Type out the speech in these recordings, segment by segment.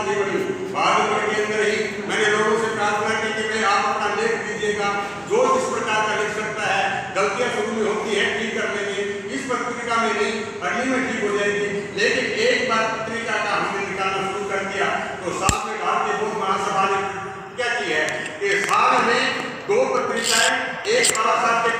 नहीं बनी। बहादुरगढ़ के अंदर ही मैंने लोगों से प्रार्थना की कि भाई आप अपना लेख दीजिएगा, जो जिस प्रकार का लिख सकता है, गलतियां शुरू में होती है ठीक कर लेंगे, इस पत्रिका में नहीं अगली में ठीक हो जाएगी। लेकिन एक बार पत्रिका का हमने निकालना शुरू कर दिया तो साथ में भारतीय बौद्ध महासभा ने क्या की है कि साल में 2 पत्रिकाएं, एक बाबा साहब के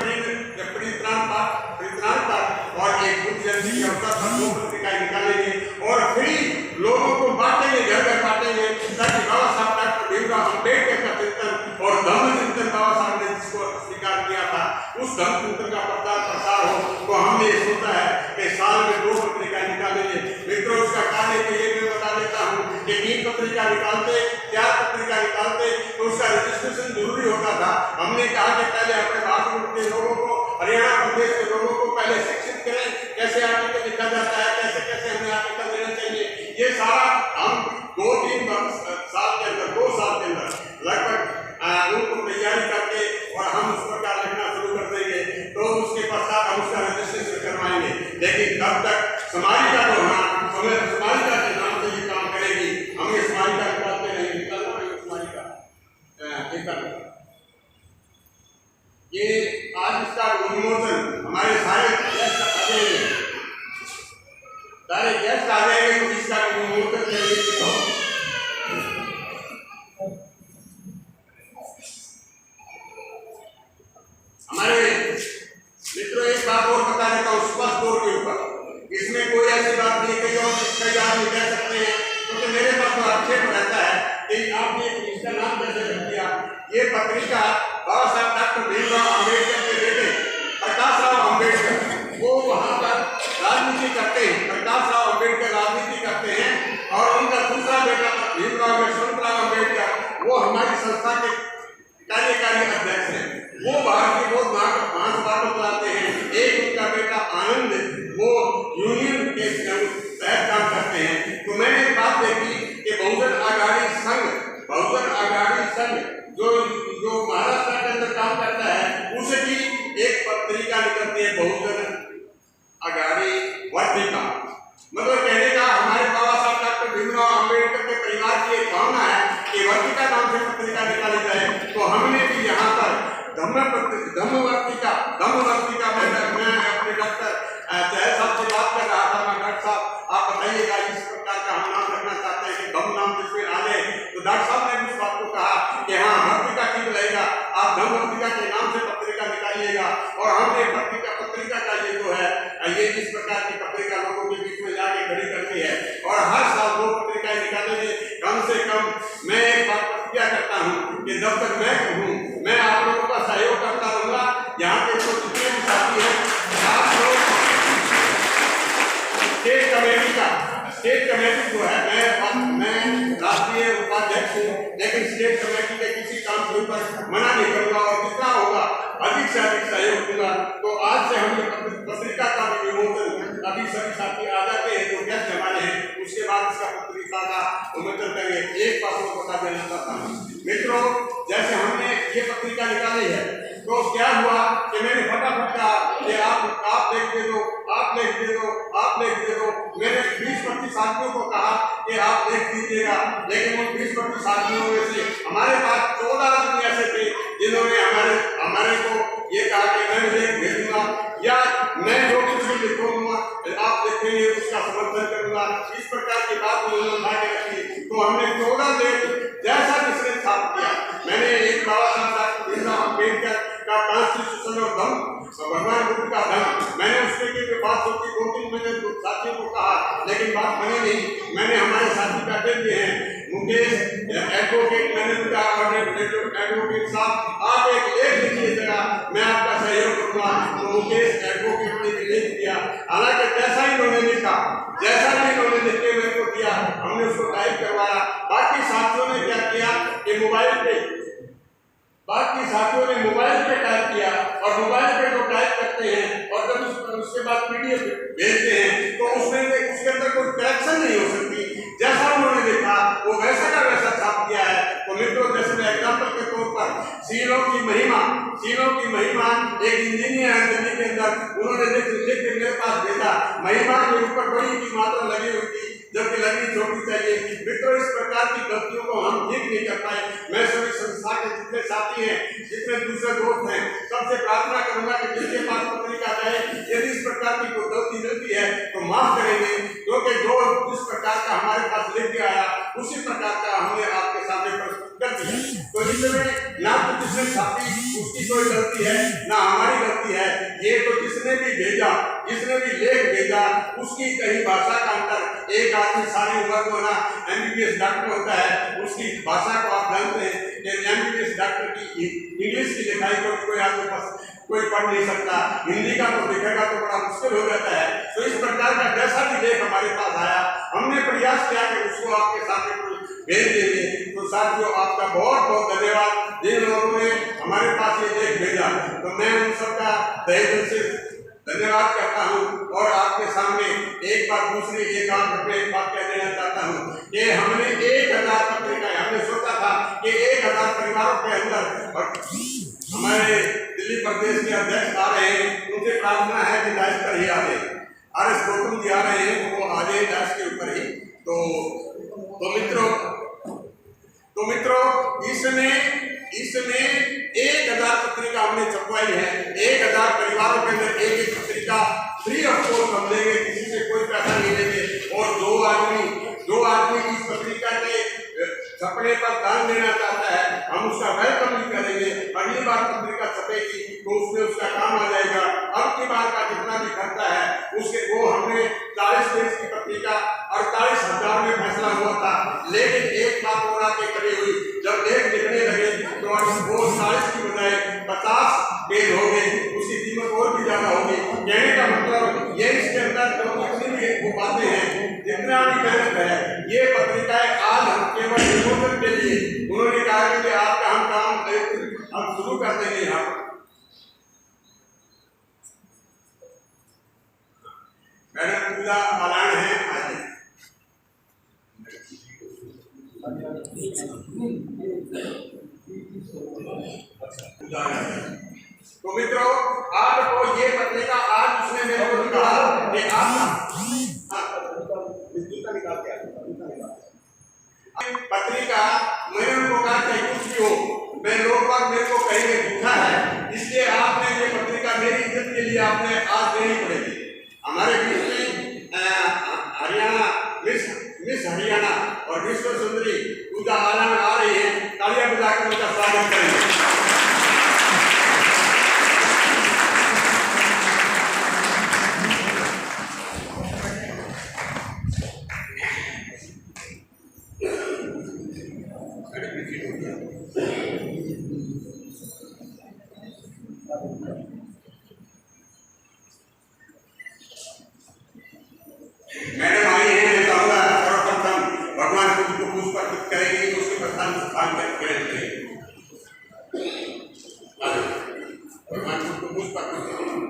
परित्राण पर और एक बुद्ध जयंती के अवसर पर 2 पत्रिकाएं निकालेंगे और फ्री लोगों को बांटेंगे, घर घर बांटेंगे, ताकि बाबा साहब डॉक्टर भीमराव अम्बेडकर का चिंतन और धम्म चिंतन बाबा साहब ने जिसको स्वीकार किया था उस धम्म चिंतन का प्रचार प्रसार हो। तो हमने ये सोचा है कि साल में 2 पत्रिकाएं निकालेंगे। मित्रों, उसका कार्य के लिए मैं बता देता हूँ कि 3 पत्रिका निकालते, 4 पत्रिका निकालते तो उसका रजिस्ट्रेशन जरूरी होता था। हमने कहा कि पहले अपने बहादुरगढ़ के लोगों को, हरियाणा प्रदेश के लोगों को पहले शिक्षित करें, कैसे आर्टिकल लिखा जाता है, कैसे कैसे हमें आर्टिकल देना चाहिए। ये सारा हम 2-3 साल के अंदर, 2 साल के अंदर लगभग उनको तैयारी करके और हम उस प्रकार लिखना शुरू कर देंगे। तो उसके पश्चात हम उसका रजिस्ट्रेशन करवाएंगे। लेकिन तब तक समाजिका जो समाजिका के नाम से ये काम करेगी। हम ये समाजिका निकालते रहेंगे, निकालना है समाजिका। ये आज इसका उन्मोचन हमारे सारे गेस्ट आ जाएंगे, तो इसका उन्मोचन करेंगे। हमारे मित्रों, एक बात और बता देता हूँ स्वस्थ दौर के ऊपर। इसमें कोई ऐसी बात नहीं कई आदमी कह सकते हैं, क्योंकि मेरे पास तो आक्षेप रहता है कि आपने इसका नाम कैसे रख दिया। ये पत्रिका बाबा साहब डॉक्टर भीमराव अम्बेडकर के बेटे प्रकाश राव अम्बेडकर, वो वहाँ पर राजनीति करते हैं। प्रकाश राव अम्बेडकर राजनीति करते हैं और उनका दूसरा बेटा भीमराव यशवंतराव अम्बेडकर, वो हमारी संस्था के कार्यकारी अध्यक्ष हैं। वो भारतीय बौद्ध महासभा को चलाते हैं। एक उनका बेटा आनंद, वो यूनियन के तहत काम करते हैं। तो मैंने एक बात देखी कि बहुजन आघाड़ी संघ जो महाराष्ट्र के अंदर काम करता है, उसकी एक पत्रिका निकलती है बहुजन आघाड़ी वर्तिका। मतलब कहने का हमारे बाबा साहब डॉक्टर भीमराव अम्बेडकर के परिवार की एक भावना है कि वर्तिका नाम से पत्रिका निकाली जाए। तो हमने भी यहाँ पर धम्म वर्तिका मैं अपने डॉक्टर चहल साहब से बात कर रहा था। मैं डॉक्टर साहब आप बताइएगा इस प्रकार का हम नाम रखना चाहते हैं कि धम्म नाम जिसमें आ जाए। तो डॉक्टर साहब ने उस बात को कहा कि हाँ, वर्तिका ठीक रहेगा, आप धम्म वर्तिका के नाम से पत्रिका निकालिएगा। और हमने पत्रिका का ये जो है ये इस प्रकार की पत्रिका लोगों के बीच में जाके खड़ी करती है और हर साल 2 पत्रिकाएं निकालेंगे। कम से कम मैं एक बात प्रतिज्ञा करता हूँ कि जब तक मैं हूँ मैं आप लोगों का सहयोग करता रहूंगा। यहाँ के जो जितने भी साथी हैं, आप लोग स्टेट कमेटी जो है, मैं राष्ट्रीय उपाध्यक्ष हूँ, लेकिन स्टेट कमेटी के किसी काम के ऊपर मना नहीं करूँगा और जितना होगा अधिक से अधिक सहयोग दूंगा। तो आज से हम पत्रिका का विमोचन, अभी सभी साथी आ जाते हैं जो गेस्ट हमारे हैं, उसके बाद इसका पत्रिका का विमोचन करेंगे। एक बात को बता देना चाहता हूँ मित्रों, जैसे हमने ये पत्रिका निकाली है तो क्या हुआ कि मैंने फटाफट कहा कि आप लिख दे दो, आप लिख दे दो, आप लिख दे दो। मैंने 20-25 साथियों को कहा कि आप लिख दीजिएगा, लेकिन उन 20-25 साथियों में से हमारे पास 14 आदमी ऐसे थे जिन्होंने हमारे को ये कहा कि मैं लेख भेजूंगा या मैं जो कुछ भी लिखूंगा आप लिखेंगे उसका समर्थन करूंगा। इस प्रकार की बात उन्होंने उठा के रखी। तो हमने 14 लेख जैसा जिसने छाप किया। मैंने एक बाबा साहब भीमराव अम्बेडकर का कॉन्स्टिट्यूशन और धम्म, भगवान बुद्ध का धम्म, मैंने उसके लिए बात सोची, 2-3 मैंने साथियों को कहा, लेकिन बात बनी नहीं। मैंने हमारे साथी बैठे हुए हैं, मुकेश एडवोकेट, मैंने कहा एडवोकेट साहब आप एक लेख लिखिएगा, मैं आपका सहयोग करूँगा। तो मुकेश एडवोकेट ने भी लिख दिया। हालांकि जैसा ही उन्होंने लिखा, जैसा भी उन्होंने लिख के मेरे को दिया, हमने उसको टाइप करवाया। बाकी साथियों ने क्या किया कि मोबाइल पे टाइप किया और मोबाइल पे जो टाइप करते हैं और जब उसके बाद पीडीएफ भेजते हैं तो उसके अंदर कोई करेक्शन नहीं हो सकती। जैसा उन्होंने लिखा वो वैसा का वैसा छाप दिया है। तो मित्रों, जैसे मैं एग्जाम्पल के तौर पर सीलों की महिमा एक इंजीनियर है दिल्ली के अंदर, उन्होंने लिख के मेरे पास भेजा। महिमा के ऊपर बड़ी की मात्रा लगी हुई थी, जबकि लगनी छोटी चाहिए। मित्रों, इस प्रकार नहीं कर पाए। मैं सभी संस्था के जितने साथी हैं, जितने दूसरे दोस्त हैं, सबसे प्रार्थना करूंगा कि जिनके पास पत्रिका जाए, यदि इस प्रकार की कोई गलती मिलती है तो माफ करेंगे, क्योंकि जो जिस प्रकार का हमारे पास लिख के आया उसी प्रकार का हमने आपके सामने प्रस्तुत कर दिया। तो इसमें ना तो जिसने छापी उसकी कोई गलती है, ना हमारी गलती है। ये तो जिसने भी भेजा, जिसने भी लेख भेजा, उसकी कहीं भाषा का अंतर। एक आदमी सारी उम्र को ना MBBS डॉक्टर होता है, उसकी भाषा को आप जानते हैं कि MBBS डॉक्टर की इंग्लिश की लिखाई को कोई आदमी कोई पढ़ नहीं सकता, हिंदी का तो लिखेगा तो बड़ा मुश्किल हो जाता है। तो इस प्रकार का जैसा भी लेख हमारे पास आया, हमने प्रयास किया कि उसको आपके सामने भेज देंगे। तो साथियों, आपका बहुत बहुत धन्यवाद जिन लोगों ने हमारे पास ये लेख भेजा। तो मैं उन सबका तहे दिल से धन्यवाद करता हूँ और आपके सामने एक बात दूसरी एक बात कह देना चाहता हूँ कि हमने 1000 पत्रिकाएं, हमने सोचा था कि 1000 परिवारों के अंदर, और हमारे दिल्ली प्रदेश के अध्यक्ष आ रहे हैं, उनसे प्रार्थना है कि डाइस पर ही आ जाए। RS गौतम जी आ रहे हैं, वो आ जाए डाइस के ऊपर ही। तो मित्रों इसमें 1000 पत्रिका हमने छपवाई है। 1000 परिवारों के अंदर एक पत्रिका फ्री ऑफ कॉस्ट हम देंगे, किसी से कोई पैसा नहीं लेंगे। और जो आदमी इस पत्रिका के छपने पर दान देना चाहता है, हम उसका वेलकम भी करेंगे। अगली बार पत्रिका छपेगी तो उसमें उसका काम आ जाएगा। अब की बार का जितना भी खर्चा है उसके वो हमने 40 पेज की पत्रिका 48,000 में फैसला हुआ था, लेकिन एक बात और आके खड़ी हुई, जब लेख लिखने लगे तो वो 40 की बजाय 50 पेज हो गए, उसकी कीमत और भी ज्यादा होगी। कहने का मतलब ये इसके अंदर जो जितनी भी वो बातें हैं, जितना भी मेहनत है, ये पत्रिकाएं आज हम केवल विमोचन के लिए, उन्होंने कहा कि आपका हम काम अब शुरू कर देंगे। यहाँ मैडम पूजा पालान है, आज तो मित्रों, आपको ये पत्रिका आज उसने मेरे को कहा कि आप पत्रिका, मैंने उनको कहा चाहे कुछ भी हो, मैं लोग बाग मेरे को कहेंगे झूठा है, इसलिए आपने ये पत्रिका मेरी इज्जत के लिए आपने आज देनी पड़ेगी। हमारे बीच में हरियाणा मिस हरियाणा और विश्व सुंदरी पूजा आनंद आ रही है, तालियां बजाकर उनका स्वागत करेंगे। मैडम आई है, मैं कहूँगा सर्वप्रथम भगवान खुद को पुष्प अर्पित करेंगे, उसके प्रधान स्थान पर करेंगे। भगवान खुद को पुष्प अर्पित करेंगे।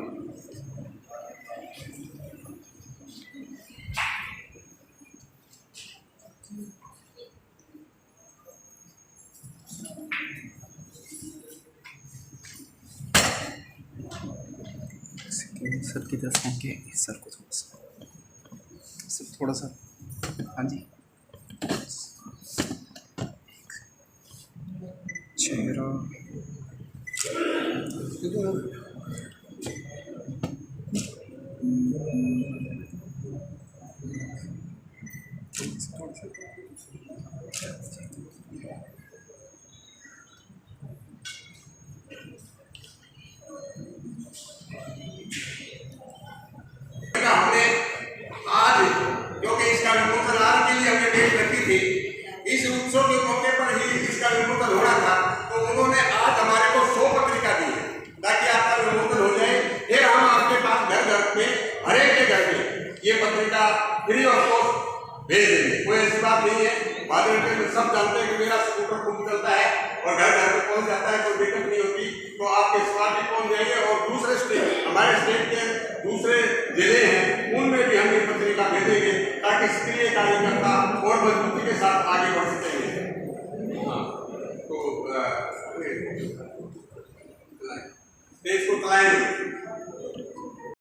सर की तरफ के सर को थोड़ा सा हाँ जी, चेहरा हमने आज, क्योंकि इसका विमोचन आज के लिए हमने डेट रखी थी, इस उत्सव के मौके पर ही इसका विमोचन हो रहा था, तो उन्होंने आज हमारे को 100 पत्रिका दी है ताकि आपका विमोचन हो जाए। फिर हम आपके पास घर घर में, हर एक के घर में ये पत्रिका फ्री ऑफ कॉस्ट भेज देंगे। कोई ऐसी बात नहीं है। बादल में सब जानते हैं कि मेरा स्कूटर खूब चलता है और घर घर में पहुंच जाता है, कोई दिक्कत नहीं होती। तो आपके स्मार्ट भी पहुंच जाएंगे और दूसरे स्टेट, हमारे स्टेट के दूसरे जिले हैं, उनमें भी हम ये पत्रिका भेजेंगे ताकि सक्रिय कार्यकर्ता और मजबूती के साथ आगे बढ़ सकेंगे। तो देश को चलाएंगे।